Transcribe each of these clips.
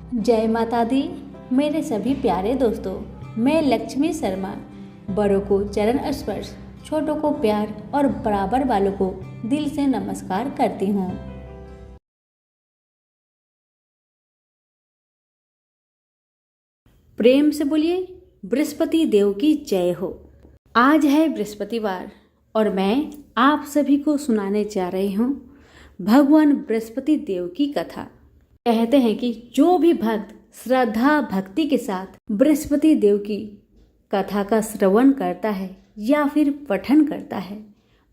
जय माता दी। मेरे सभी प्यारे दोस्तों, मैं लक्ष्मी शर्मा बड़ों को चरण स्पर्श, छोटों को प्यार और बराबर वालों को दिल से नमस्कार करती हूँ। प्रेम से बोलिए बृहस्पति देव की जय हो। आज है बृहस्पतिवार और मैं आप सभी को सुनाने जा रही हूँ भगवान बृहस्पति देव की कथा। कहते हैं कि जो भी भक्त श्रद्धा भक्ति के साथ बृहस्पति देव की कथा का श्रवण करता है या फिर पठन करता है,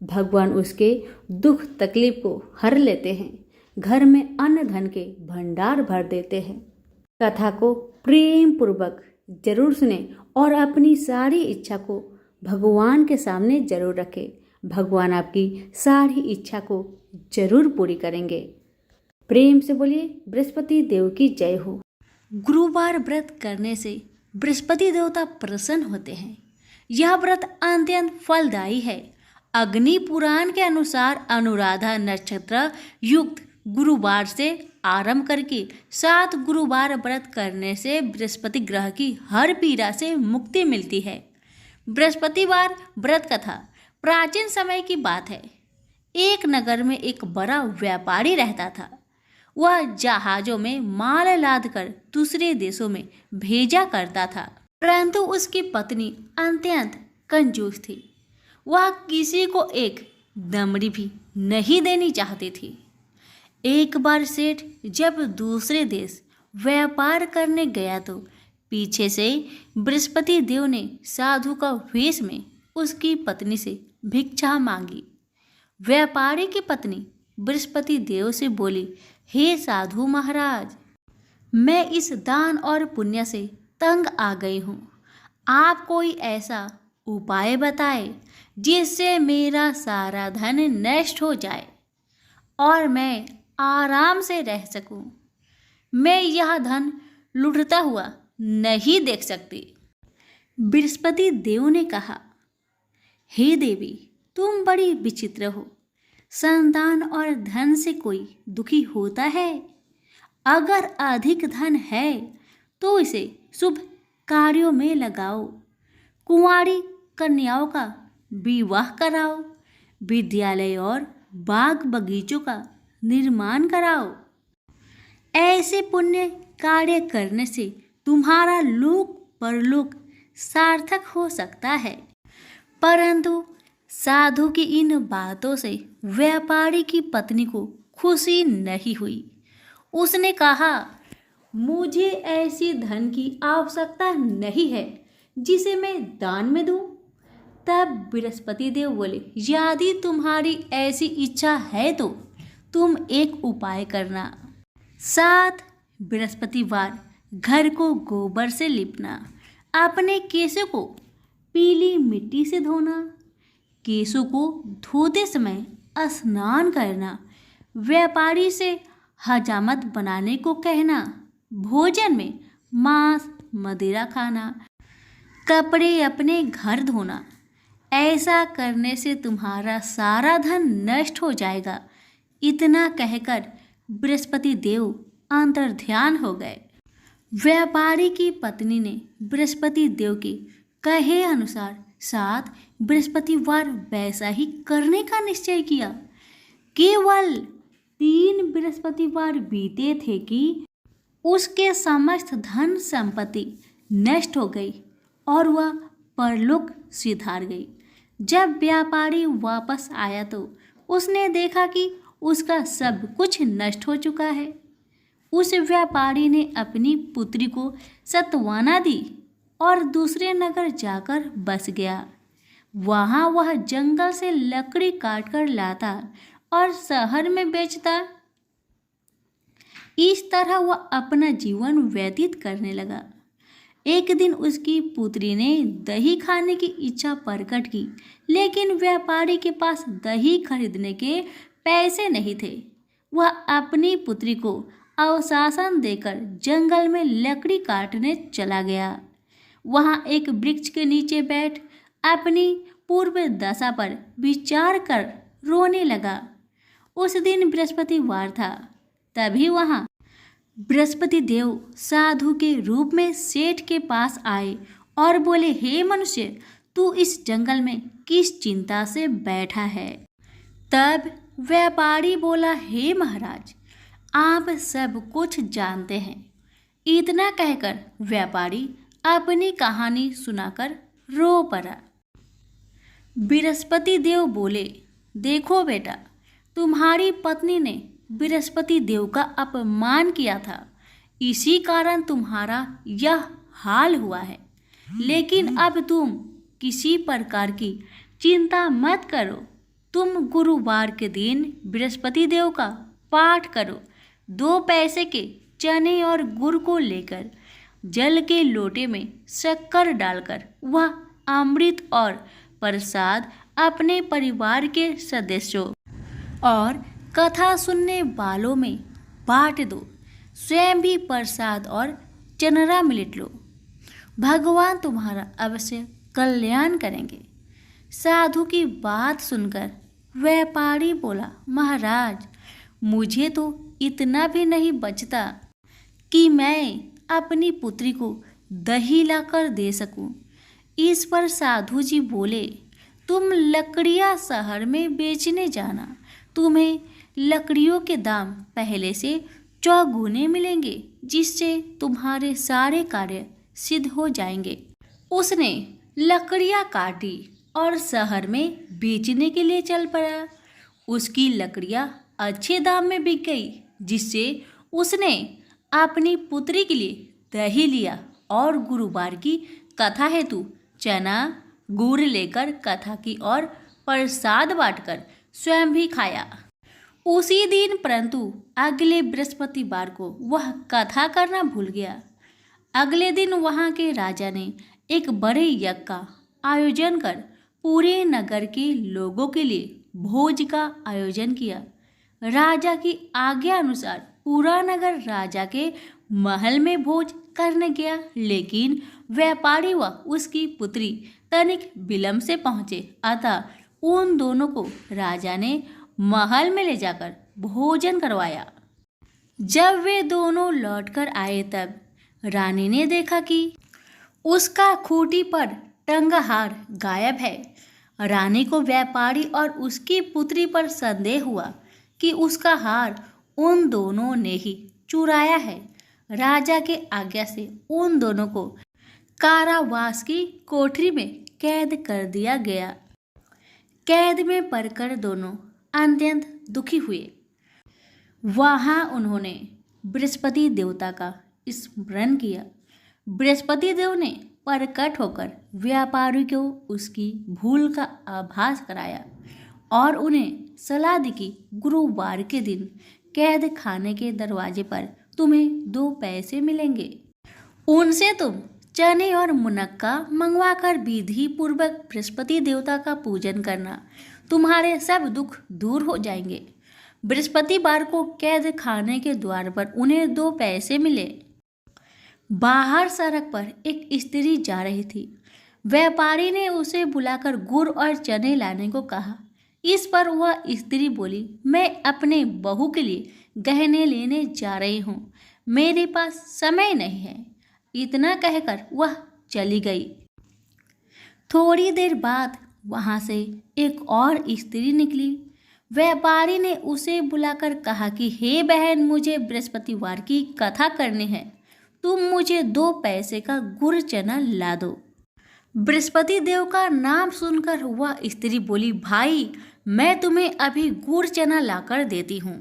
भगवान उसके दुख तकलीफ को हर लेते हैं, घर में अन्न धन के भंडार भर देते हैं। कथा को प्रेम पूर्वक जरूर सुने और अपनी सारी इच्छा को भगवान के सामने जरूर रखें। भगवान आपकी सारी इच्छा को जरूर पूरी करेंगे। प्रेम से बोलिए बृहस्पति देव की जय हो। गुरुवार व्रत करने से बृहस्पति देवता प्रसन्न होते हैं। यह व्रत अत्यंत फलदायी है। अग्नि पुराण के अनुसार अनुराधा नक्षत्र युक्त गुरुवार से आरंभ करके 7 गुरुवार व्रत करने से बृहस्पति ग्रह की हर पीड़ा से मुक्ति मिलती है। बृहस्पतिवार व्रत कथा प्राचीन समय की बात है। एक नगर में एक बड़ा व्यापारी रहता था। वह जहाजों में माल लादकर दूसरे देशों में भेजा करता था, परंतु उसकी पत्नी अत्यंत कंजूस थी। वह किसी को एक दमड़ी भी नहीं देनी चाहती थी। एक बार सेठ जब दूसरे देश व्यापार करने गया तो पीछे से बृहस्पति देव ने साधु का वेश में उसकी पत्नी से भिक्षा मांगी। व्यापारी की पत्नी बृहस्पति देव से बोली, हे साधु महाराज, मैं इस दान और पुण्य से तंग आ गई हूँ। आप कोई ऐसा उपाय बताए जिससे मेरा सारा धन नष्ट हो जाए और मैं आराम से रह सकूं। मैं यह धन लुटता हुआ नहीं देख सकती। बृहस्पति देव ने कहा, हे देवी, तुम बड़ी विचित्र हो। संतान और धन से कोई दुखी होता है? अगर अधिक धन है तो इसे शुभ कार्यों में लगाओ। कुंवारी कन्याओं का विवाह कराओ। विद्यालय और बाग बगीचों का निर्माण कराओ। ऐसे पुण्य कार्य करने से तुम्हारा लोक परलोक सार्थक हो सकता है। परंतु साधु की इन बातों से व्यापारी की पत्नी को खुशी नहीं हुई। उसने कहा, मुझे ऐसी धन की आवश्यकता नहीं है जिसे मैं दान में दूं। तब बृहस्पति देव बोले, यदि तुम्हारी ऐसी इच्छा है तो तुम एक उपाय करना। 7 बृहस्पतिवार घर को गोबर से लिपना। अपने केशों को पीली मिट्टी से धोना। केशों को धोते समय स्नान करना। व्यापारी से हजामत बनाने को कहना। भोजन में मांस मदिरा खाना। कपड़े अपने घर धोना। ऐसा करने से तुम्हारा सारा धन नष्ट हो जाएगा। इतना कहकर बृहस्पति देव अंतर्ध्यान हो गए। व्यापारी की पत्नी ने बृहस्पति देव के कहे अनुसार 7 बृहस्पतिवार वैसा ही करने का निश्चय किया। केवल 3 बृहस्पतिवार बीते थे कि उसके समस्त धन संपत्ति नष्ट हो गई और वह परलोक सिधार गई। जब व्यापारी वापस आया तो उसने देखा कि उसका सब कुछ नष्ट हो चुका है। उस व्यापारी ने अपनी पुत्री को सत्वाना दी और दूसरे नगर जाकर बस गया। वहाँ वह जंगल से लकड़ी काटकर लाता और शहर में बेचता। इस तरह वह अपना जीवन व्यतीत करने लगा। एक दिन उसकी पुत्री ने दही खाने की इच्छा प्रकट की, लेकिन व्यापारी के पास दही खरीदने के पैसे नहीं थे। वह अपनी पुत्री को अवशासन देकर जंगल में लकड़ी काटने चला गया। वहाँ एक वृक्ष के नीचे बैठ अपनी पूर्व दशा पर विचार कर रोने लगा। उस दिन बृहस्पतिवार था। तभी वहाँ बृहस्पति देव साधु के रूप में सेठ के पास आए और बोले, हे मनुष्य, तू इस जंगल में किस चिंता से बैठा है? तब व्यापारी बोला, हे महाराज, आप सब कुछ जानते हैं। इतना कहकर व्यापारी अपनी कहानी सुनाकर रो पड़ा। बृहस्पति देव बोले, देखो बेटा, तुम्हारी पत्नी ने बृहस्पति देव का अपमान किया था, इसी कारण तुम्हारा यह हाल हुआ है। लेकिन अब तुम किसी प्रकार की चिंता मत करो। तुम गुरुवार के दिन बृहस्पति देव का पाठ करो। 2 पैसे के चने और गुड़ को लेकर जल के लोटे में शक्कर डालकर वह अमृत और प्रसाद अपने परिवार के सदस्यों और कथा सुनने वालों में बांट दो। स्वयं भी प्रसाद और चनरा मिलट लो। भगवान तुम्हारा अवश्य कल्याण करेंगे। साधु की बात सुनकर व्यापारी बोला, महाराज, मुझे तो इतना भी नहीं बचता कि मैं अपनी पुत्री को दही लाकर दे सकूं। इस पर साधु जी बोले, तुम लकड़ियां शहर में बेचने जाना। तुम्हें लकड़ियों के दाम पहले से चौगुने मिलेंगे, जिससे तुम्हारे सारे कार्य सिद्ध हो जाएंगे। उसने लकड़ियां काटी और शहर में बेचने के लिए चल पड़ा। उसकी लकड़ियां अच्छे दाम में बिक गई, जिससे उसने अपनी पुत्री के लिए दही लिया और गुरुवार की कथा हेतु चना गुड़ लेकर कथा की और प्रसाद बांटकर स्वयं भी खाया। उसी दिन परंतु अगले बृहस्पतिवार को वह कथा करना भूल गया। अगले दिन वहां के राजा ने एक बड़े यज्ञ का आयोजन कर पूरे नगर के लोगों के लिए भोज का आयोजन किया। राजा की आज्ञा अनुसार पूरा नगर राजा के महल में भोज करने गया, लेकिन व्यापारी व उसकी पुत्री तनिक विलंब से पहुंचे। अतः उन दोनों को राजा ने महल में ले जाकर भोजन करवाया। जब वे दोनों लौटकर आए तब रानी ने देखा कि उसका खूंटी पर टंगा हार गायब है। रानी को व्यापारी और उसकी पुत्री पर संदेह हुआ कि उसका हार उन दोनों ने ही चुराया है। राजा के आज्ञा से उन दोनों को कारावास की कोठरी में कैद कर दिया गया। कैद में पड़कर दोनों अत्यंत दुखी हुए। वहां उन्होंने बृहस्पति देवता का स्मरण किया। बृहस्पति देव ने प्रकट होकर व्यापारी को उसकी भूल का आभास कराया और उन्हें सलाह दी कि गुरुवार के दिन कैद खाने के दरवाजे पर तुम्हें 2 पैसे मिलेंगे। उनसे तुम चने और मुनक्का मंगवाकर विधि पूर्वक बृहस्पति देवता का पूजन करना। तुम्हारे सब दुख दूर हो जाएंगे। बृहस्पतिवार को कैद खाने के द्वार पर उन्हें 2 पैसे मिले। बाहर सड़क पर एक स्त्री जा रही थी। व्यापारी ने उसे बुलाकर गुड़ और चने लाने को कहा। इस पर वह स्त्री बोली, मैं अपने बहू के लिए गहने लेने जा रही हूँ, मेरे पास समय नहीं है। इतना कहकर वह चली गई। थोड़ी देर बाद वहां से एक और स्त्री निकली। व्यापारी ने उसे बुलाकर कहा कि हे बहन, मुझे बृहस्पतिवार की कथा करनी है, तुम मुझे 2 पैसे का गुड़ चना ला दो। बृहस्पति देव का नाम सुनकर वह स्त्री बोली, भाई, मैं तुम्हें अभी गुड़ चना लाकर देती हूँ।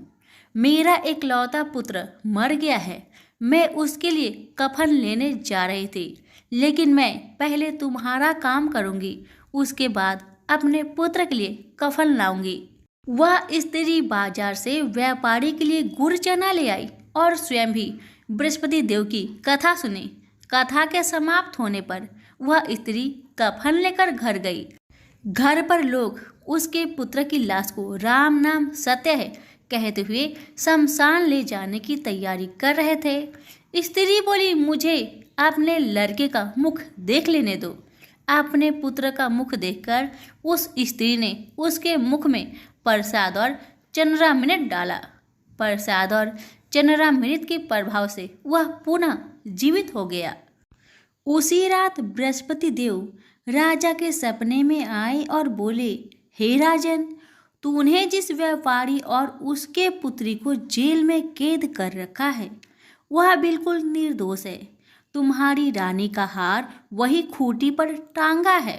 मेरा एकलौता पुत्र मर गया है, मैं उसके लिए कफन लेने जा रही थी, लेकिन मैं पहले तुम्हारा काम करूँगी, उसके बाद अपने पुत्र के लिए कफन लाऊंगी। वह स्त्री बाजार से व्यापारी के लिए गुड़ चना ले आई और स्वयं भी बृहस्पति देव की कथा सुनी। कथा के समाप्त होने पर वह स्त्री कफन लेकर घर गई। घर पर लोग उसके पुत्र की लाश को राम नाम सत्य है कहते हुए शमशान ले जाने की तैयारी कर रहे थे। स्त्री बोली, मुझे अपने लड़के का मुख देख लेने दो। अपने पुत्र का मुख देखकर उस स्त्री ने उसके मुख में प्रसाद और चंद्रामिनट डाला। प्रसाद और चंद्रामृत के प्रभाव से वह पुनः जीवित हो गया। उसी रात बृहस्पति देव राजा के सपने में आए और बोले, हे राजन, तूने जिस व्यापारी और उसके पुत्री को जेल में कैद कर रखा है वह बिल्कुल निर्दोष है। तुम्हारी रानी का हार वही खूंटी पर टांगा है।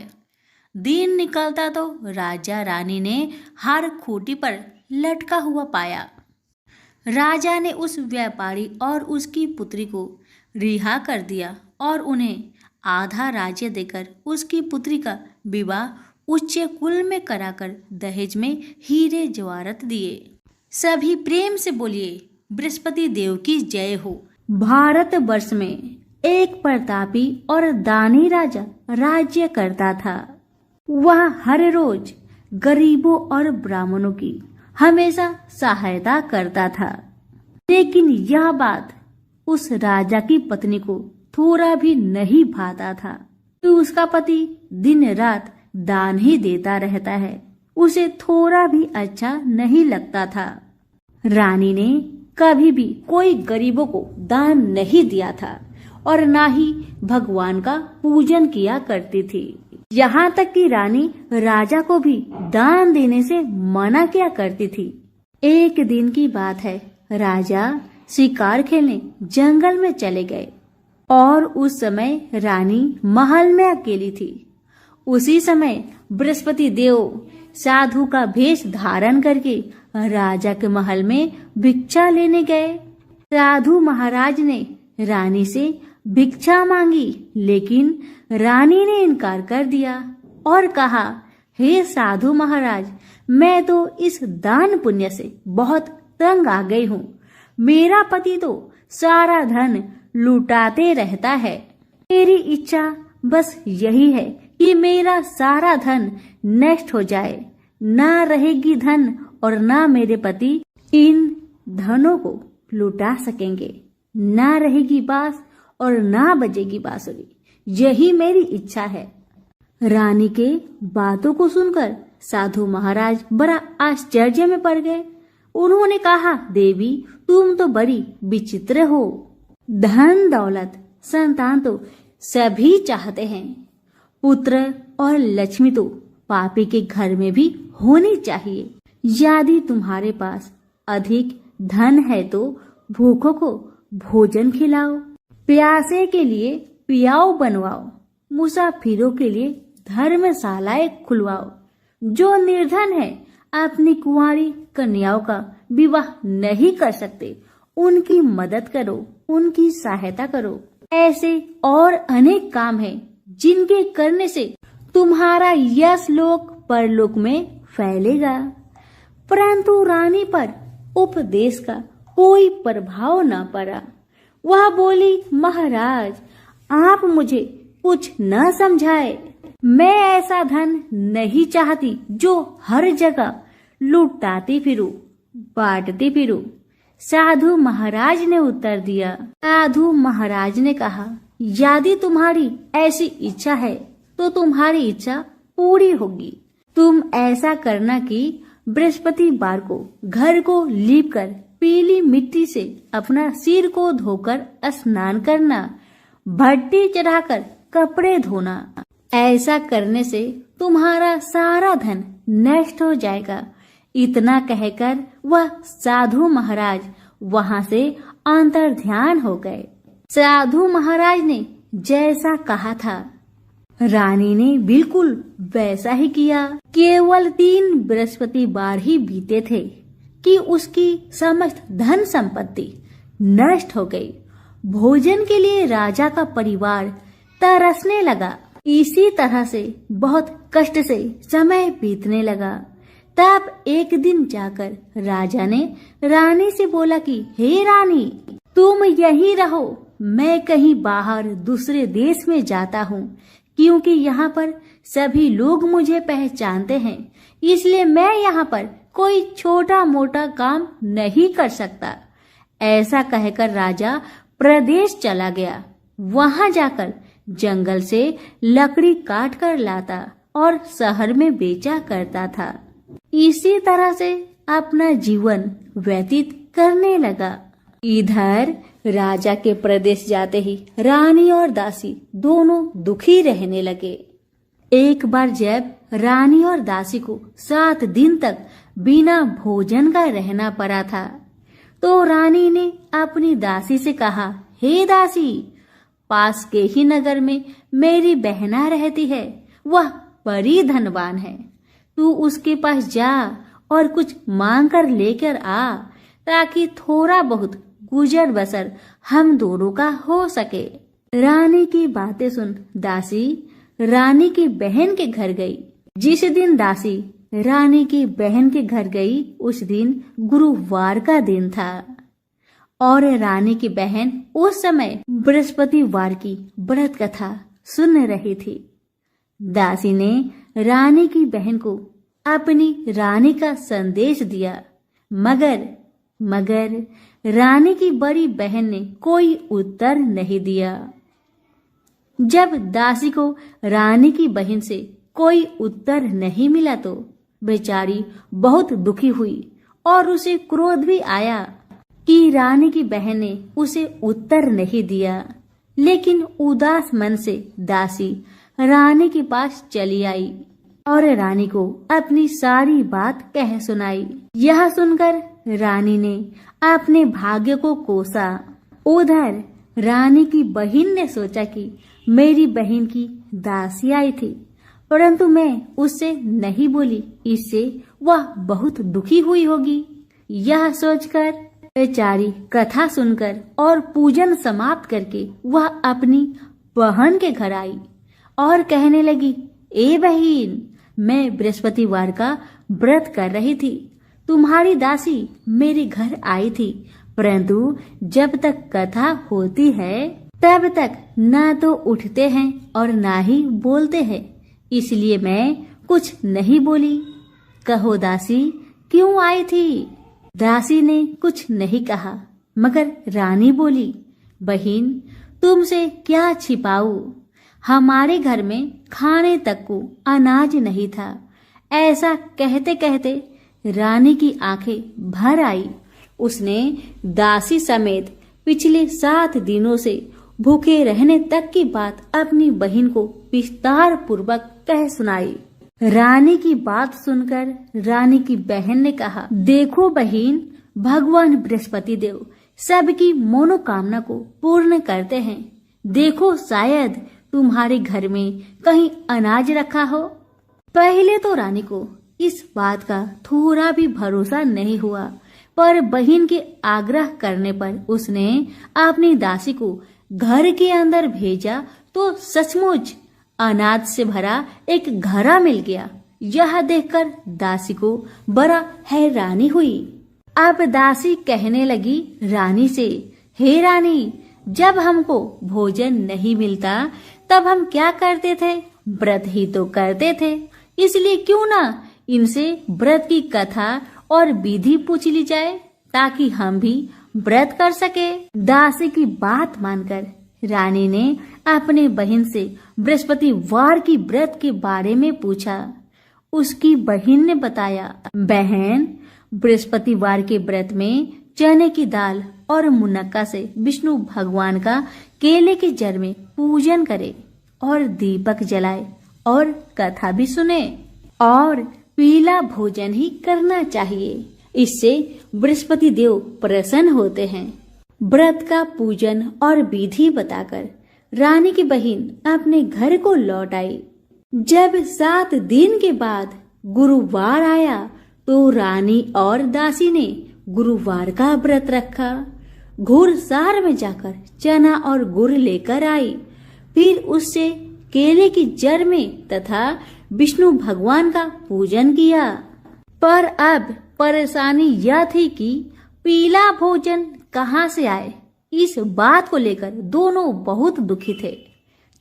दिन निकलता तो राजा रानी ने हार खूंटी पर लटका हुआ पाया। राजा ने उस व्यापारी और उसकी पुत्री को रिहा कर दिया और उन्हें आधा राज्य देकर उसकी पुत्री का विवाह उच्च कुल में कराकर दहेज में हीरे जवाहरात दिए। सभी प्रेम से बोलिए, बृहस्पति देव की जय हो। भारत वर्ष में एक प्रतापी और दानी राजा राज्य करता था। वह हर रोज गरीबों और ब्राह्मणों की हमेशा सहायता करता था। लेकिन यह बात उस राजा की पत्नी को थोड़ा भी नहीं भाता था कि उसका पति दिन रात दान ही देता रहता है। उसे थोड़ा भी अच्छा नहीं लगता था। रानी ने कभी भी कोई गरीबों को दान नहीं दिया था और ना ही भगवान का पूजन किया करती थी। यहाँ तक कि रानी राजा को भी दान देने से मना किया करती थी। एक दिन की बात है, राजा शिकार खेलने जंगल में चले गए और उस समय रानी महल में अकेली थी। उसी समय बृहस्पति देव साधु का भेष धारण करके राजा के महल में भिक्षा लेने गए। साधु महाराज ने रानी से भिक्षा मांगी, लेकिन रानी ने इनकार कर दिया और कहा, हे साधु महाराज, मैं तो इस दान पुण्य से बहुत तंग आ गई हूँ। मेरा पति तो सारा धन लुटाते रहता है। मेरी इच्छा बस यही है कि मेरा सारा धन नष्ट हो जाए। ना रहेगी धन और ना मेरे पति इन धनों को लुटा सकेंगे। ना रहेगी बांस और ना बजेगी बांसुरी। यही मेरी इच्छा है। रानी के बातों को सुनकर साधु महाराज बड़ा आश्चर्य में पड़ गए। उन्होंने कहा, देवी, तुम तो बड़ी विचित्र हो। धन दौलत संतान तो सभी चाहते हैं। पुत्र और लक्ष्मी तो पापी के घर में भी होनी चाहिए। यदि तुम्हारे पास अधिक धन है तो भूखों को भोजन खिलाओ, प्यासे के लिए पियाओ बनवाओ, मुसाफिरों के लिए धर्मशालाएं खुलवाओ। जो निर्धन है अपनी कुंवारी कन्याओं का विवाह नहीं कर सकते, उनकी मदद करो, उनकी सहायता करो। ऐसे और अनेक काम हैं जिनके करने से तुम्हारा यश लोक परलोक में फैलेगा। परंतु रानी पर उपदेश का कोई प्रभाव न पड़ा। वह बोली, महाराज, आप मुझे कुछ न समझाए। मैं ऐसा धन नहीं चाहती जो हर जगह लुटाती फिरूं, बांटती फिरूं। साधु महाराज ने उत्तर दिया। साधु महाराज ने कहा, यदि तुम्हारी ऐसी इच्छा है तो तुम्हारी इच्छा पूरी होगी। तुम ऐसा करना कि बृहस्पतिवार को घर को लीपकर पीली मिट्टी से अपना सिर को धोकर स्नान करना, भट्टी चढ़ाकर कपड़े धोना। ऐसा करने से तुम्हारा सारा धन नष्ट हो जाएगा। इतना कहकर वह साधु महाराज वहां से अंतर्ध्यान हो गए। साधु महाराज ने जैसा कहा था, रानी ने बिल्कुल वैसा ही किया। केवल 3 बृहस्पतिवार ही बीते थे कि उसकी समस्त धन संपत्ति नष्ट हो गई। भोजन के लिए राजा का परिवार तरसने लगा। इसी तरह से बहुत कष्ट से समय बीतने लगा। तब एक दिन जाकर राजा ने रानी से बोला कि हे रानी, तुम यहीं रहो, मैं कहीं बाहर दूसरे देश में जाता हूँ, क्योंकि यहाँ पर सभी लोग मुझे पहचानते हैं। इसलिए मैं यहाँ पर कोई छोटा मोटा काम नहीं कर सकता। ऐसा कहकर राजा प्रदेश चला गया। वहां जाकर जंगल से लकड़ी काट कर लाता और शहर में बेचा करता था। इसी तरह से अपना जीवन व्यतीत करने लगा। इधर राजा के प्रदेश जाते ही रानी और दासी दोनों दुखी रहने लगे। एक बार जब रानी और दासी को 7 दिन तक बिना भोजन का रहना पड़ा था, तो रानी ने अपनी दासी से कहा, हे दासी, पास के ही नगर में मेरी बहना रहती है, वह बड़ी धनवान है। तू उसके पास जा और कुछ मांग कर लेकर आ, ताकि थोड़ा बहुत गुजर बसर हम दोनों का हो सके। रानी की बातें सुन दासी रानी की बहन के घर गई। जिस दिन दासी रानी की बहन के घर गई, उस दिन गुरुवार का दिन था और रानी की बहन उस समय बृहस्पतिवार की व्रत कथा सुन रही थी। दासी ने रानी की बहन को अपनी रानी का संदेश दिया, मगर रानी की बड़ी बहन ने कोई उत्तर नहीं दिया। जब दासी को रानी की बहन से कोई उत्तर नहीं मिला तो बेचारी बहुत दुखी हुई और उसे क्रोध भी आया कि रानी की बहन ने उसे उत्तर नहीं दिया। लेकिन उदास मन से दासी रानी के पास चली आई और रानी को अपनी सारी बात कह सुनाई। यह सुनकर रानी ने अपने भाग्य को कोसा। उधर रानी की बहन ने सोचा कि मेरी बहन की दासी आई थी, परंतु मैं उससे नहीं बोली, इससे वह बहुत दुखी हुई होगी। यह सोचकर बेचारी कथा सुनकर और पूजन समाप्त करके वह अपनी बहन के घर आई और कहने लगी, ए बहन, मैं बृहस्पतिवार का व्रत कर रही थी। तुम्हारी दासी मेरे घर आई थी, परंतु जब तक कथा होती है तब तक ना तो उठते हैं और ना ही बोलते हैं, इसलिए मैं कुछ नहीं बोली। कहो दासी, क्यों आई थी? दासी ने कुछ नहीं कहा, मगर रानी बोली, बहन, तुमसे क्या छिपाऊं? हमारे घर में खाने तक को अनाज नहीं था। ऐसा कहते कहते रानी की आंखें भर आई। उसने दासी समेत पिछले 7 दिनों से भूखे रहने तक की बात अपनी बहन को विस्तार पूर्वक कह सुनाई। रानी की बात सुनकर रानी की बहन ने कहा, देखो बहन, भगवान बृहस्पति देव सबकी मनोकामना को पूर्ण करते हैं। देखो, शायद तुम्हारे घर में कहीं अनाज रखा हो। पहले तो रानी को इस बात का थोड़ा भी भरोसा नहीं हुआ, पर बहन के आग्रह करने पर उसने अपनी दासी को घर के अंदर भेजा तो सचमुच अनाज से भरा एक घड़ा मिल गया। यह देखकर दासी को बड़ा हैरानी हुई। अब दासी कहने लगी रानी से, हे रानी, जब हमको भोजन नहीं मिलता तब हम क्या करते थे? व्रत ही तो करते थे। इसलिए क्यों ना इनसे व्रत की कथा और विधि पूछ ली जाए, ताकि हम भी व्रत कर सके। दासी की बात मानकर रानी ने अपने बहन से बृहस्पतिवार की व्रत के बारे में पूछा। उसकी बहन ने बताया, बहन, बृहस्पतिवार के व्रत में चने की दाल और मुनक्का से विष्णु भगवान का केले के जड़ में पूजन करे और दीपक जलाए और कथा भी सुने और पीला भोजन ही करना चाहिए। इससे बृहस्पति देव प्रसन्न होते हैं। व्रत का पूजन और विधि बताकर रानी की बहन अपने घर को लौट आई। जब 7 दिन के बाद गुरुवार आया तो रानी और दासी ने गुरुवार का व्रत रखा। घुड़सार में जाकर चना और गुड़ लेकर आई, फिर उससे केले की जड़ में तथा विष्णु भगवान का पूजन किया। पर अब परेशानी यह थी कि पीला भोजन कहाँ से आए। इस बात को लेकर दोनों बहुत दुखी थे।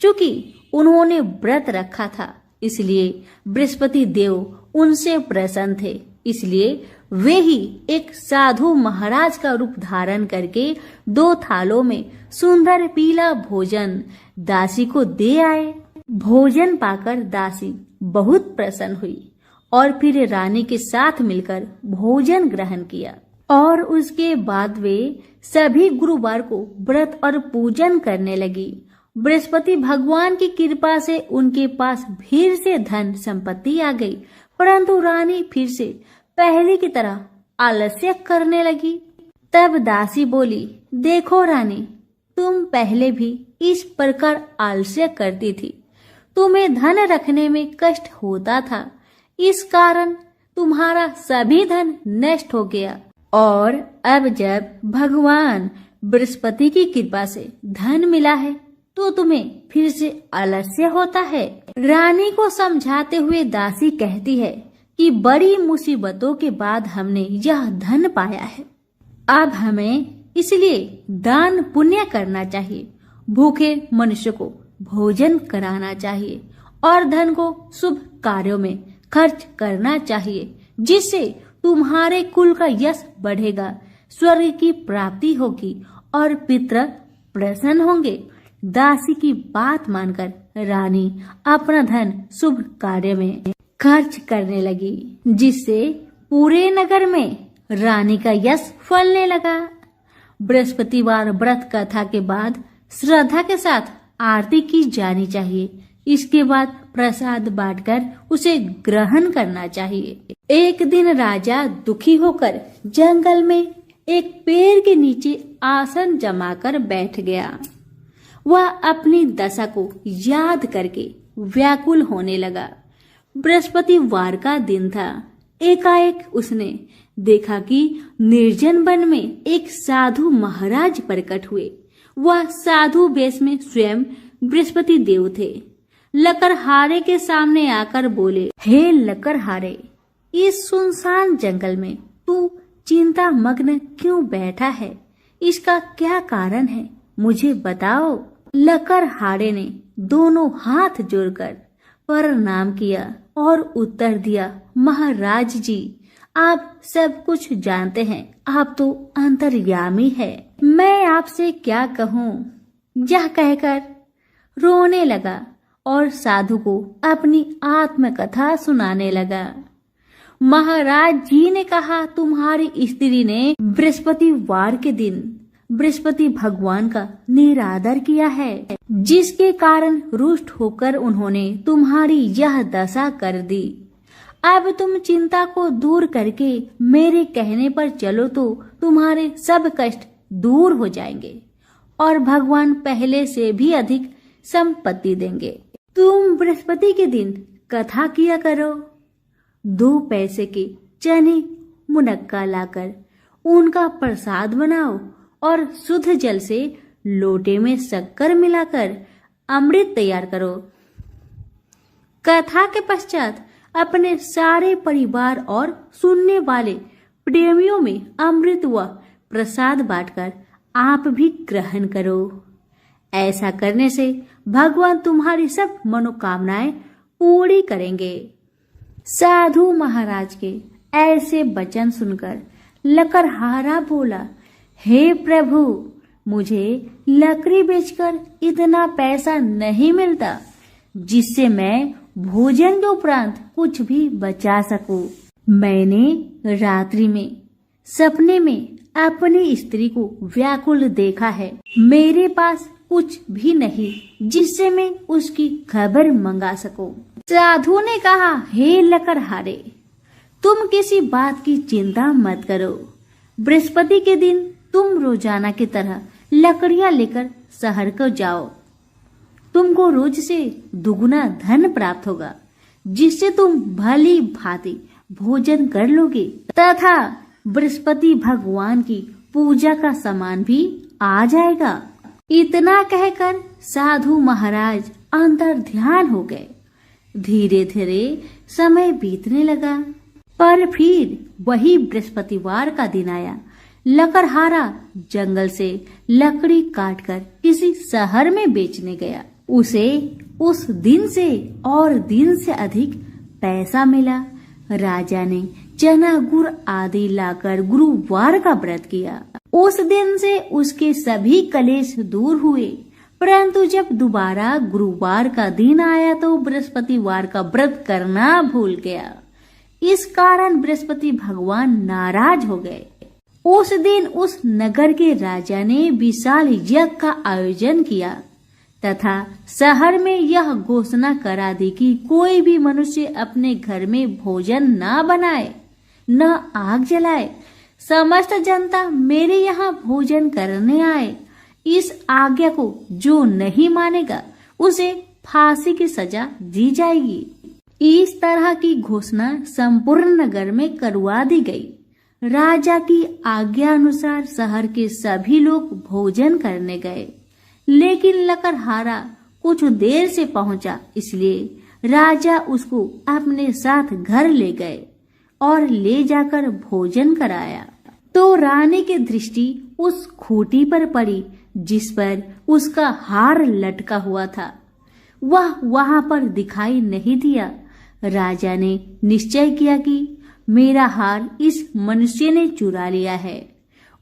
चूंकि उन्होंने व्रत रखा था, इसलिए बृहस्पति देव उनसे प्रसन्न थे। इसलिए वे ही एक साधु महाराज का रूप धारण करके 2 थालों में सुंदर पीला भोजन दासी को दे आए। भोजन पाकर दासी बहुत प्रसन्न हुई और फिर रानी के साथ मिलकर भोजन ग्रहण किया। और उसके बाद वे सभी गुरुवार को व्रत और पूजन करने लगी। बृहस्पति भगवान की कृपा से उनके पास फिर से धन संपत्ति आ गई, परंतु रानी फिर से पहले की तरह आलस्य करने लगी। तब दासी बोली, देखो रानी, तुम पहले भी इस प्रकार आलस्य करती थी। तुम्हें धन रखने में कष्ट होता था, इस कारण तुम्हारा सभी धन नष्ट हो गया। और अब जब भगवान बृहस्पति की कृपा से धन मिला है तो तुम्हें फिर से आलस्य होता है। रानी को समझाते हुए दासी कहती है कि बड़ी मुसीबतों के बाद हमने यह धन पाया है, अब हमें इसलिए दान पुण्य करना चाहिए, भूखे मनुष्य को भोजन कराना चाहिए और धन को शुभ कार्यों में खर्च करना चाहिए, जिससे तुम्हारे कुल का यश बढ़ेगा, स्वर्ग की प्राप्ति होगी और पितृ प्रसन्न होंगे। दासी की बात मानकर रानी अपना धन शुभ कार्य में खर्च करने लगी, जिससे पूरे नगर में रानी का यश फलने लगा। बृहस्पतिवार व्रत कथा के बाद श्रद्धा के साथ आरती की जानी चाहिए। इसके बाद प्रसाद बांटकर उसे ग्रहण करना चाहिए। एक दिन राजा दुखी होकर जंगल में एक पेड़ के नीचे आसन जमाकर बैठ गया। वह अपनी दशा को याद करके व्याकुल होने लगा। बृहस्पतिवार का दिन था। एकाएक उसने देखा कि निर्जन वन में एक साधु महाराज प्रकट हुए। वह साधु वेश में स्वयं बृहस्पति देव थे। लकड़हारे के सामने आकर बोले, हे लकड़हारे, इस सुनसान जंगल में तू चिंता मग्न क्यों बैठा है? इसका क्या कारण है, मुझे बताओ। लकड़हारे ने दोनों हाथ जोड़कर प्रणाम किया और उत्तर दिया, महाराज जी, आप सब कुछ जानते हैं, आप तो अंतर्यामी है, मैं आपसे क्या कहूँ। यह कहकर रोने लगा और साधु को अपनी आत्मकथा सुनाने लगा। महाराज जी ने कहा, तुम्हारी स्त्री ने बृहस्पतिवार के दिन बृहस्पति भगवान का निरादर किया है, जिसके कारण रुष्ट होकर उन्होंने तुम्हारी यह दशा कर दी। अब तुम चिंता को दूर करके मेरे कहने पर चलो तो तुम्हारे सब कष्ट दूर हो जाएंगे और भगवान पहले से भी अधिक संपत्ति देंगे। तुम बृहस्पति के दिन कथा किया करो। 2 पैसे के चने मुनक्का लाकर उनका प्रसाद बनाओ और शुद्ध जल से लोटे में शक्कर मिलाकर अमृत तैयार करो। कथा के पश्चात अपने सारे परिवार और सुनने वाले प्रेमियों में अमृत व प्रसाद बांटकर आप भी ग्रहण करो। ऐसा करने से भगवान तुम्हारी सब मनोकामनाएं पूरी करेंगे। साधु महाराज के ऐसे वचन सुनकर लकड़हारा बोला, हे प्रभु, मुझे लकड़ी बेचकर इतना पैसा नहीं मिलता जिससे मैं भोजन के उपरांत कुछ भी बचा सकूं। मैंने रात्रि में सपने में अपनी स्त्री को व्याकुल देखा है। मेरे पास कुछ भी नहीं जिससे मैं उसकी खबर मंगा सकूं। साधु ने कहा, हे लकड़हारे, तुम किसी बात की चिंता मत करो। बृहस्पति के दिन तुम रोजाना की तरह लकड़ियां लेकर शहर को जाओ। तुमको रोज से दुगुना धन प्राप्त होगा, जिससे तुम भली भांति भोजन कर लोगे तथा बृहस्पति भगवान की पूजा का सामान भी आ जाएगा। इतना कहकर साधु महाराज अंतर ध्यान हो गए। धीरे धीरे समय बीतने लगा, पर फिर वही बृहस्पतिवार का दिन आया। लकड़हारा जंगल से लकड़ी काटकर किसी शहर में बेचने गया। उसे उस दिन से और दिन से अधिक पैसा मिला। राजा ने चना गुड़ आदि लाकर गुरुवार का व्रत किया। उस दिन से उसके सभी कलेश दूर हुए। परंतु जब दोबारा गुरुवार का दिन आया तो बृहस्पतिवार का व्रत करना भूल गया। इस कारण बृहस्पति भगवान नाराज हो गए। उस दिन उस नगर के राजा ने विशाल यज्ञ का आयोजन किया तथा शहर में यह घोषणा करा दी कि कोई भी मनुष्य अपने घर में भोजन न बनाए, न आग जलाए। समस्त जनता मेरे यहाँ भोजन करने आए। इस आज्ञा को जो नहीं मानेगा उसे फांसी की सजा दी जाएगी। इस तरह की घोषणा संपूर्ण नगर में करवा दी गई। राजा की आज्ञा अनुसार शहर के सभी लोग भोजन करने गए, लेकिन लकड़हारा कुछ देर से पहुंचा, इसलिए राजा उसको अपने साथ घर ले गए और ले जाकर भोजन कराया। तो रानी की दृष्टि उस खूंटी पर पड़ी जिस पर उसका हार लटका हुआ था। वह वहां पर दिखाई नहीं दिया। राजा ने निश्चय किया कि मेरा हार इस मनुष्य ने चुरा लिया है।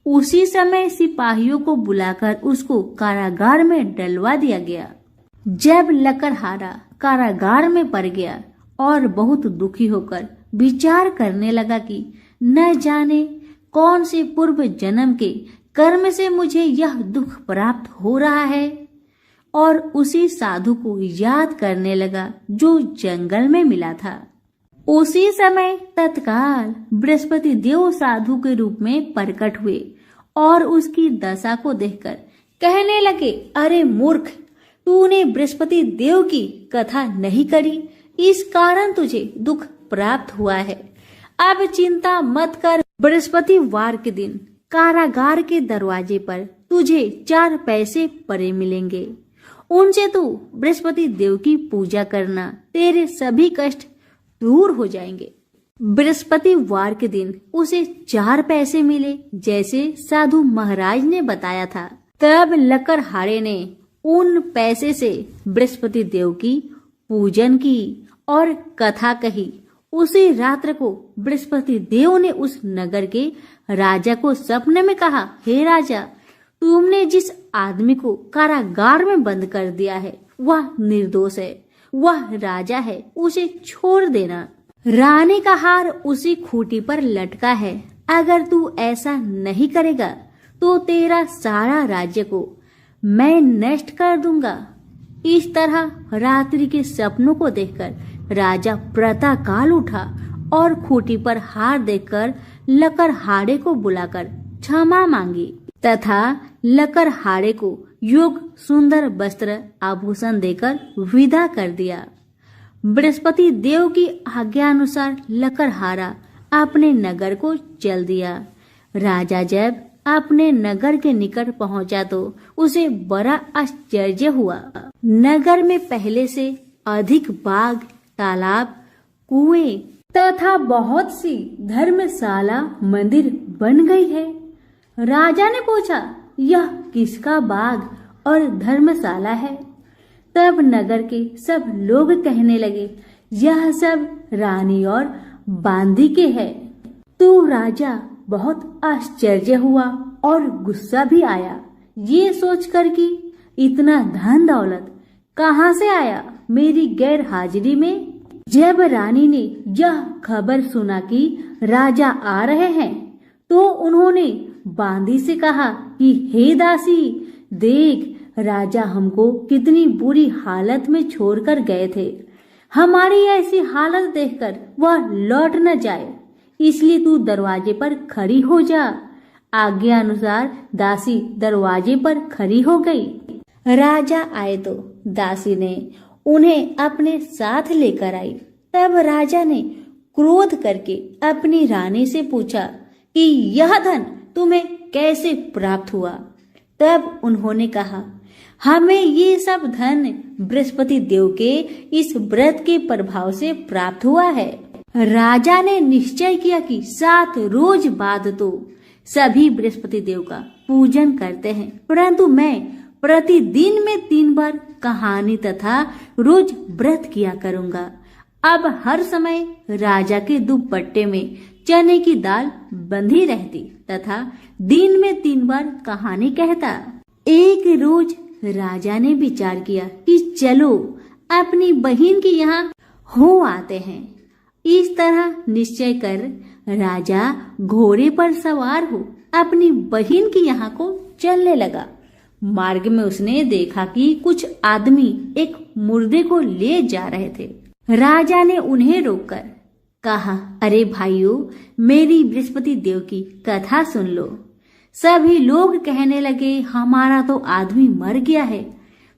उसी समय सिपाहियों को बुलाकर उसको कारागार में डलवा दिया गया। जब लकड़हारा कारागार में पड़ गया और बहुत दुखी होकर विचार करने लगा कि न जाने कौन से पूर्व जन्म के कर्म से मुझे यह दुख प्राप्त हो रहा है, और उसी साधु को याद करने लगा जो जंगल में मिला था। उसी समय तत्काल बृहस्पति देव साधु के रूप में प्रकट हुए और उसकी दशा को देखकर कहने लगे, अरे मूर्ख, तूने बृहस्पति देव की कथा नहीं करी, इस कारण तुझे दुख प्राप्त हुआ है। अब चिंता मत कर, बृहस्पतिवार के दिन कारागार के दरवाजे पर तुझे 4 पैसे पड़े मिलेंगे। उनसे तू बृहस्पति देव की पूजा करना, तेरे सभी कष्ट दूर हो जाएंगे। बृहस्पतिवार के दिन उसे 4 पैसे मिले, जैसे साधु महाराज ने बताया था। तब लकड़हारे ने उन पैसे से बृहस्पति देव की पूजन की और कथा कही। उसी रात्र को बृहस्पति देव ने उस नगर के राजा को सपने में कहा, हे राजा, तुमने जिस आदमी को कारागार में बंद कर दिया है वह निर्दोष है, वह राजा है, उसे छोड़ देना। रानी का हार उसी खूंटी पर लटका है। अगर तू ऐसा नहीं करेगा तो तेरा सारा राज्य को मैं नष्ट कर दूंगा। इस तरह रात्रि के सपनों को देखकर राजा प्रातःकाल उठा और खूंटी पर हार देखकर लकड़हारे को बुलाकर क्षमा मांगी तथा लकड़हारे को योग्य सुंदर वस्त्र आभूषण देकर विदा कर दिया। बृहस्पति देव की आज्ञा अनुसार लकड़हारा अपने नगर को चल दिया। राजा जब अपने नगर के निकट पहुंचा तो उसे बड़ा आश्चर्य हुआ। नगर में पहले से अधिक बाग, तालाब, कुएं तथा बहुत सी धर्मशाला, मंदिर बन गई है। राजा ने पूछा, यह किसका बाग और धर्मशाला है? तब नगर के सब लोग कहने लगे, यह सब रानी और बांदी के है। तो राजा बहुत आश्चर्य हुआ और गुस्सा भी आया, ये सोचकर कि इतना धन दौलत कहाँ से आया मेरी गैर हाजिरी में। जब रानी ने यह खबर सुना कि राजा आ रहे हैं तो उन्होंने बांदी से कहा कि हे दासी, देख, राजा हमको कितनी बुरी हालत में छोड़कर गए थे। हमारी ऐसी हालत देखकर वह लौट न जाए, इसलिए तू दरवाजे पर खड़ी हो जा। आज्ञा अनुसार दासी दरवाजे पर खड़ी हो गई। राजा आए तो दासी ने उन्हें अपने साथ लेकर आई। तब राजा ने क्रोध करके अपनी रानी से पूछा कि यह धन तुम्हें कैसे प्राप्त हुआ? तब उन्होंने कहा, हमें ये सब धन बृहस्पति देव के इस व्रत के प्रभाव से प्राप्त हुआ है। राजा ने निश्चय किया कि 7 रोज बाद तो सभी बृहस्पति देव का पूजन करते हैं, परंतु मैं प्रतिदिन में 3 बार कहानी तथा रोज व्रत किया करूंगा। अब हर समय राजा के दुपट्टे में चने की दाल बंधी रहती तथा दिन में 3 बार कहानी कहता। एक रोज राजा ने विचार किया कि चलो अपनी बहन के यहाँ हो आते हैं। इस तरह निश्चय कर राजा घोड़े पर सवार हो अपनी बहन की यहाँ को चलने लगा। मार्ग में उसने देखा कि कुछ आदमी एक मुर्दे को ले जा रहे थे। राजा ने उन्हें रोककर कहा, अरे भाइयों, मेरी बृहस्पति देव की कथा सुन लो। सभी लोग कहने लगे, हमारा तो आदमी मर गया है,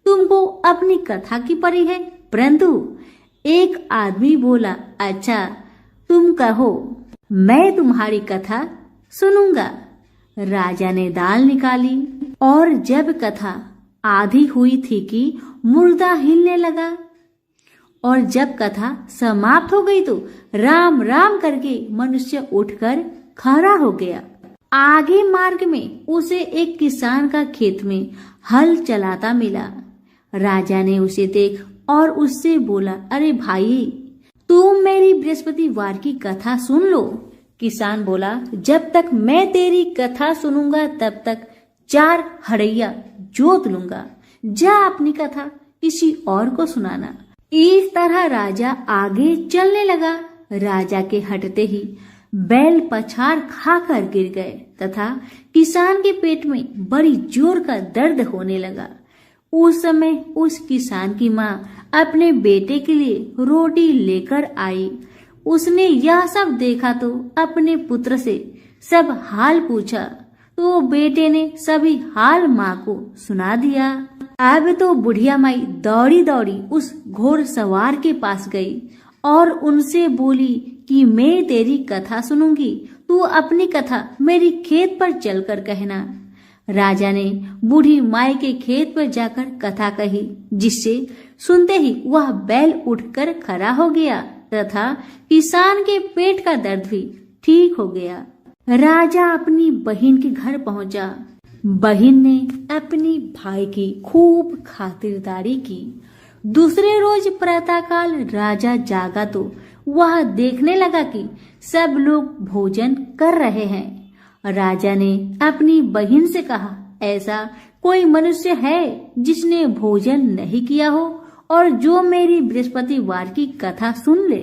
तुमको अपनी कथा की पड़ी है। परंतु एक आदमी बोला, अच्छा तुम कहो, मैं तुम्हारी कथा सुनूंगा। राजा ने दाल निकाली और जब कथा आधी हुई थी कि मुर्दा हिलने लगा, और जब कथा समाप्त हो गई तो राम राम करके मनुष्य उठकर खड़ा हो गया। आगे मार्ग में उसे एक किसान का खेत में हल चलाता मिला। राजा ने उसे देख और उससे बोला, अरे भाई, तुम मेरी बृहस्पतिवार की कथा सुन लो। किसान बोला, जब तक मैं तेरी कथा सुनूंगा तब तक 4 हड़ैया जोत लूंगा। जा अपनी कथा किसी और को सुनाना। इस तरह राजा आगे चलने लगा। राजा के हटते ही बैल पछाड़ खाकर गिर गए तथा किसान के पेट में बड़ी जोर का दर्द होने लगा। उस समय उस किसान की माँ अपने बेटे के लिए रोटी लेकर आई। उसने यह सब देखा तो अपने पुत्र से सब हाल पूछा, तो बेटे ने सभी हाल माँ को सुना दिया। अब तो बुढ़िया माई दौड़ी दौड़ी उस घोड़ सवार के पास गई और उनसे बोली कि मैं तेरी कथा सुनूंगी, तू अपनी कथा मेरी खेत पर चलकर कहना। राजा ने बूढ़ी माई के खेत पर जाकर कथा कही, जिससे सुनते ही वह बैल उठकर खड़ा हो गया तथा किसान के पेट का दर्द भी ठीक हो गया। राजा अपनी बहन के घर पहुंचा। बहन ने अपनी भाई की खूब खातिरदारी की। दूसरे रोज प्रातःकाल राजा जागा तो वह देखने लगा कि सब लोग भोजन कर रहे हैं। राजा ने अपनी बहन से कहा, ऐसा कोई मनुष्य है जिसने भोजन नहीं किया हो और जो मेरी बृहस्पतिवार की कथा सुन ले।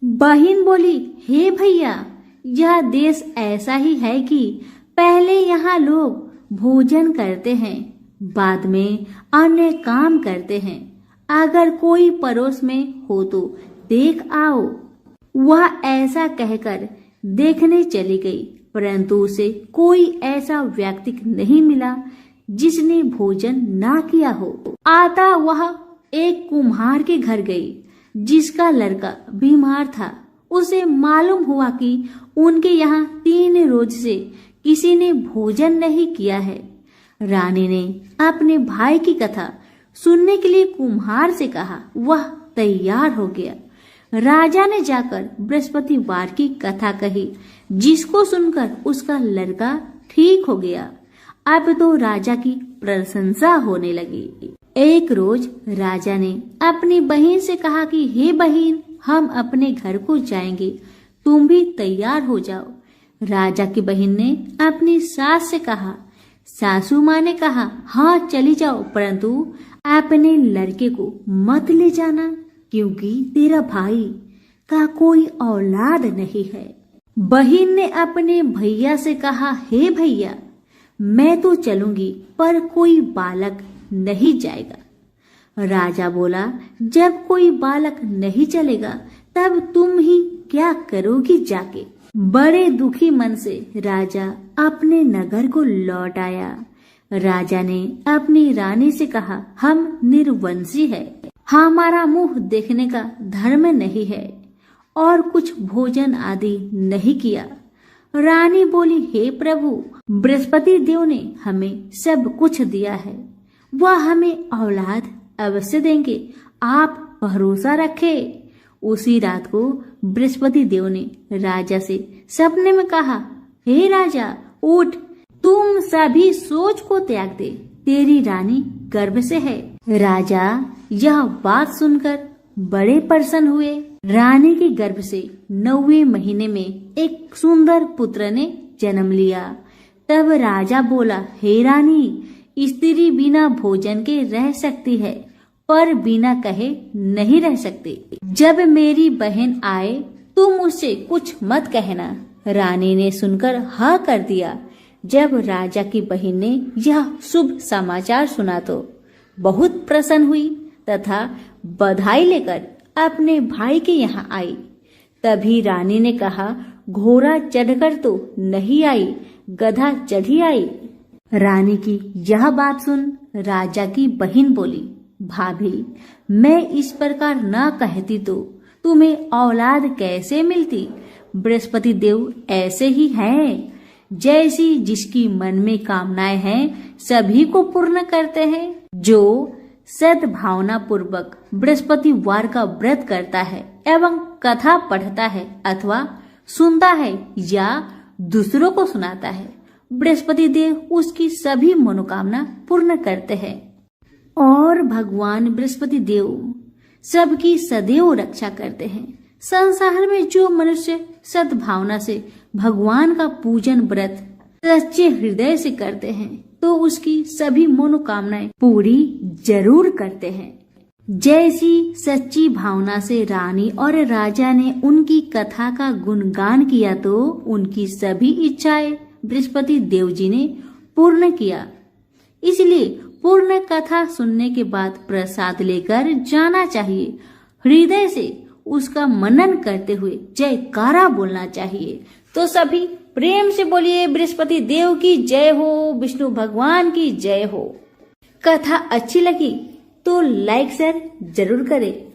बहन बोली, हे भैया, यह देश ऐसा ही है कि पहले यहाँ लोग भोजन करते हैं, बाद में अन्य काम करते हैं। अगर कोई पड़ोस में हो तो देख आओ। वह ऐसा कहकर देखने चली गई, परंतु उसे कोई ऐसा व्यक्ति नहीं मिला जिसने भोजन ना किया हो। आता वह एक कुम्हार के घर गई, जिसका लड़का बीमार था। उसे मालूम हुआ कि उनके यहाँ 3 रोज से किसी ने भोजन नहीं किया है। रानी ने अपने भाई की कथा सुनने के लिए कुम्हार से कहा। वह तैयार हो गया। राजा ने जाकर बृहस्पतिवार की कथा कही, जिसको सुनकर उसका लड़का ठीक हो गया। अब तो राजा की प्रशंसा होने लगी। एक रोज राजा ने अपनी बहन से कहा कि हे बहन, हम अपने घर को जाएंगे, तुम भी तैयार हो जाओ। राजा की बहन ने अपनी सास से कहा। सासू माँ ने कहा, हाँ चली जाओ, परंतु अपने लड़के को मत ले जाना, क्योंकि तेरा भाई का कोई औलाद नहीं है। बहन ने अपने भैया से कहा, हे भैया, मैं तो चलूंगी, पर कोई बालक नहीं जाएगा। राजा बोला, जब कोई बालक नहीं चलेगा तब तुम ही क्या करोगी जाके। बड़े दुखी मन से राजा अपने नगर को लौट आया। राजा ने अपनी रानी से कहा, हम निर्वंशी है, हमारा मुंह देखने का धर्म नहीं है और कुछ भोजन आदि नहीं किया। रानी बोली, हे प्रभु, बृहस्पति देव ने हमें सब कुछ दिया है, वह हमें औलाद अवश्य देंगे, आप भरोसा रखे। उसी रात को बृहस्पति देव ने राजा से सपने में कहा, हे राजा, उठ, तुम सभी सोच को त्याग दे, तेरी रानी गर्भ से है। राजा यह बात सुनकर बड़े प्रसन्न हुए। रानी के गर्भ से 9वें महीने में एक सुंदर पुत्र ने जन्म लिया। तब राजा बोला, हे रानी, स्त्री बिना भोजन के रह सकती है, पर बिना कहे नहीं रह सकती। जब मेरी बहन आए तुम उससे कुछ मत कहना। रानी ने सुनकर हाँ कर दिया। जब राजा की बहन ने यह शुभ समाचार सुना तो बहुत प्रसन्न हुई तथा बधाई लेकर अपने भाई के यहाँ आई। तभी रानी ने कहा, घोड़ा चढ़कर तो नहीं आई, गधा चढ़ी आई। रानी की यह बात सुन राजा की बहन बोली, भाभी, मैं इस प्रकार न कहती तो तुम्हें औलाद कैसे मिलती। बृहस्पति देव ऐसे ही हैं, जैसी जिसकी मन में कामनाएं हैं सभी को पूर्ण करते हैं। जो सद्भावना पूर्वक बृहस्पतिवार का व्रत करता है एवं कथा पढ़ता है अथवा सुनता है या दूसरों को सुनाता है, बृहस्पति देव उसकी सभी मनोकामना पूर्ण करते हैं। और भगवान बृहस्पति देव सबकी सदैव रक्षा करते हैं। संसार में जो मनुष्य सद्भावना से भगवान का पूजन व्रत सच्चे हृदय से करते हैं तो उसकी सभी मनोकामनाएं पूरी जरूर करते हैं। जैसी सच्ची भावना से रानी और राजा ने उनकी कथा का गुणगान किया तो उनकी सभी इच्छाएं बृहस्पति देव जी ने पूर्ण किया। इसलिए पूर्ण कथा सुनने के बाद प्रसाद लेकर जाना चाहिए। हृदय से उसका मनन करते हुए जयकारा बोलना चाहिए। तो सभी प्रेम से बोलिए, बृहस्पति देव की जय हो, विष्णु भगवान की जय हो। कथा अच्छी लगी तो लाइक शेयर जरूर करें।